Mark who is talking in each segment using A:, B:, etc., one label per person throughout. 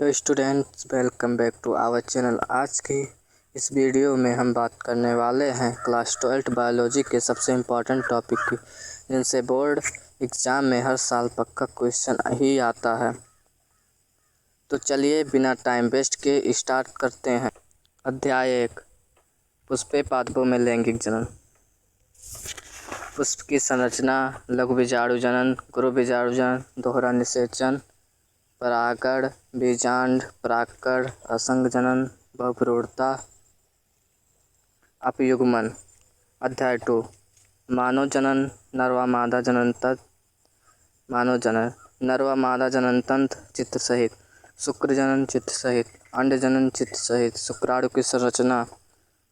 A: तो students, welcome back to our channel. आज की इस वीडियो में हम बात करने वाले हैं क्लास 12 बायोलॉजी के सबसे इम्पॉर्टेंट टॉपिक की, जिनसे बोर्ड एग्ज़ाम में हर साल पक्का क्वेश्चन ही आता है। तो चलिए बिना टाइम वेस्ट के स्टार्ट करते हैं। अध्याय 1, पुष्पे पादपों में लैंगिक जनन। पुष्प की संरचना, लघु बीजाणु जनन, गुरु बीजाणु जनन, दोहरा निषेचन, परागण, बीजांड, परागकण, असंग जनन, बहुभ्रूणता, अपयुग्मन। अध्याय 2, मानव जनन, नर व मादा जनन तंत्र। मानव जनन, नर व मादा जनन तंत्र चित्र सहित, शुक्र जनन चित्र सहित, अंड जनन चित्र सहित, शुक्राणु की संरचना,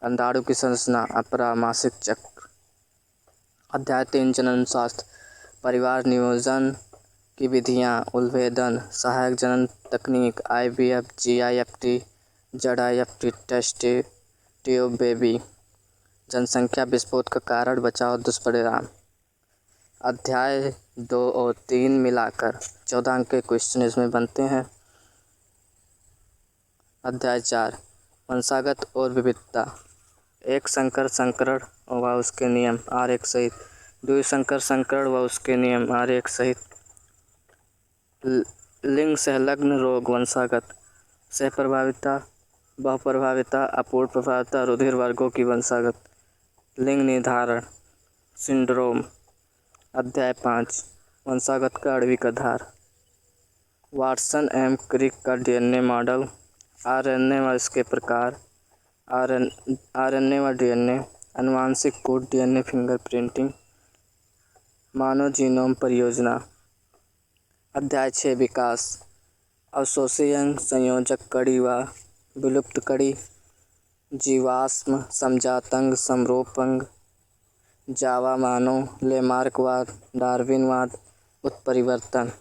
A: अंडाणु की संरचना, अपरा, मासिक चक्र। अध्याय 3, जनन शास्त्र, परिवार नियोजन की विधियाँ, उलभेदन, सहायक जनन तकनीक, IVF, GIFT, ZIFT, test tube baby, जनसंख्या विस्फोट का कारण, बचाव, दुष्परिणाम। अध्याय 2 और 3 मिलाकर 14 अंक के क्वेश्चन इसमें बनते हैं। अध्याय 4, वंशागत और विविधता। एक संकर संकरण व उसके नियम, आरेख सहित, द्विसंकर संकरण व उसके नियम, आरेख सहित, लिंग संलग्न रोग, वंशागत, सहप्रभाविता, बहुप्रभाविता, अपूर्ण प्रभाविता, रुधिर वर्गों की वंशागत, लिंग निर्धारण, सिंड्रोम। अध्याय 5, वंशागत का आणविक आधार, वाटसन एम क्रिक का DNA मॉडल, RNA व इसके प्रकार, RNA व DNA, आनुवांशिक कोड, DNA फिंगरप्रिंटिंग, मानव जीनोम परियोजना। अध्याय 6, विकास, अवशोषी अंग, संयोजक कड़ी व विलुप्त कड़ी, जीवाश्म, समजात अंग, समरूप अंग, जावा मानव, लेमार्कवाद, डार्विनवाद, उत्परिवर्तन।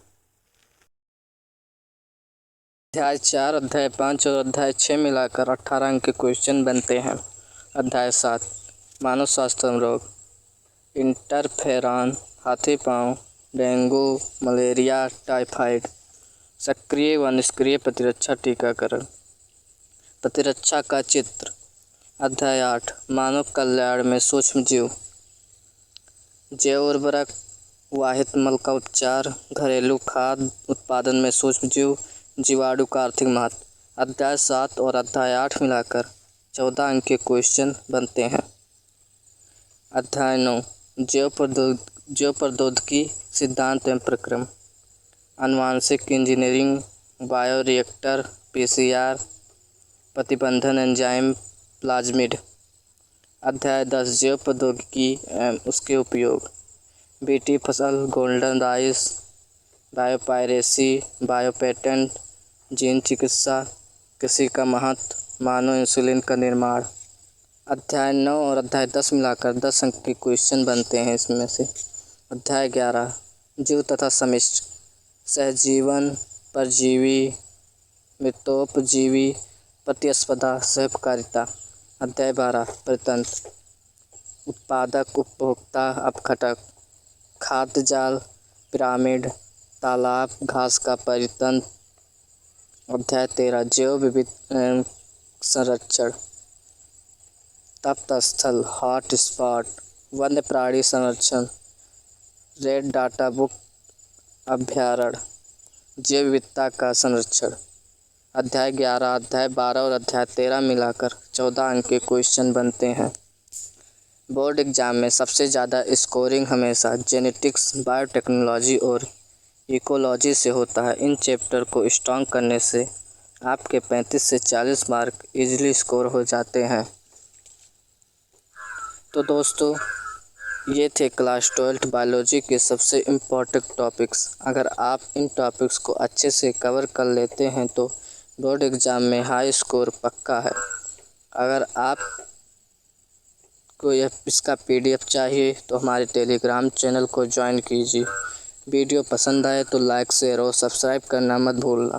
A: अध्याय 4, अध्याय 5 और अध्याय 6 मिलाकर 18 अंक के क्वेश्चन बनते हैं। अध्याय 7, मानव स्वास्थ्य एवं रोग, इंटरफेरॉन, हाथी पाँव, डेंगू, मलेरिया, टाइफाइड, सक्रिय व निष्क्रिय प्रतिरक्षा टीकाकरण, प्रतिरक्षा का चित्र। अध्याय 8, मानव कल्याण में सूक्ष्म जीव, जैव उर्वरक, वाहित मल का उपचार, घरेलू खाद्य उत्पादन में सूक्ष्म जीव, जीवाणु का आर्थिक महत्व। अध्याय 7 और अध्याय 8 मिलाकर 14 अंक के क्वेश्चन बनते हैं। अध्याय 9, जैव प्रौद्योगिकी सिद्धांत एवं प्रक्रम, आनुवांशिक इंजीनियरिंग, बायोरिएक्टर, PCR, प्रतिबंधन एंजाइम, प्लाज्मिड। अध्याय 10, जैव प्रौद्योगिकी एवं उसके उपयोग, BT फसल, golden rice, biopiracy, biopatent, gene चिकित्सा, कृषि का महत्व, मानव इंसुलिन का निर्माण। अध्याय 9 और अध्याय 10 मिलाकर 10 अंक के क्वेश्चन बनते हैं इसमें से। अध्याय 11, जीव तथा समिष्ट, सहजीवन, परजीवी, मृतोपजीवी, प्रतिस्पर्धा, सहकारिता। अध्याय 12, परितंत्र, उत्पादक, उपभोक्ता, अपघटक, खाद्य जाल, पिरामिड, तालाब, घास का परितंत्र। अध्याय 13, जैव विविधता संरक्षण, तप्त स्थल, हॉट स्पॉट, वन्य प्राणी संरक्षण, रेड डाटा बुक अभ्यारण्य, जैव विविधता का संरक्षण। अध्याय 11, अध्याय 12 और अध्याय 13 मिलाकर 14 अंक के क्वेश्चन बनते हैं। बोर्ड एग्जाम में सबसे ज़्यादा स्कोरिंग हमेशा जेनेटिक्स, बायोटेक्नोलॉजी और इकोलॉजी से होता है। इन चैप्टर को स्ट्रॉन्ग करने से आपके 35 से 40 मार्क इजीली स्कोर हो जाते हैं। तो दोस्तों, ये थे क्लास 12 बायोलॉजी के सबसे इम्पोर्टेंट टॉपिक्स। अगर आप इन टॉपिक्स को अच्छे से कवर कर लेते हैं तो बोर्ड एग्ज़ाम में हाई स्कोर पक्का है। अगर आप को इसका PDF चाहिए तो हमारे टेलीग्राम चैनल को ज्वाइन कीजिए। वीडियो पसंद आए तो लाइक, शेयर और सब्सक्राइब करना मत भूलना।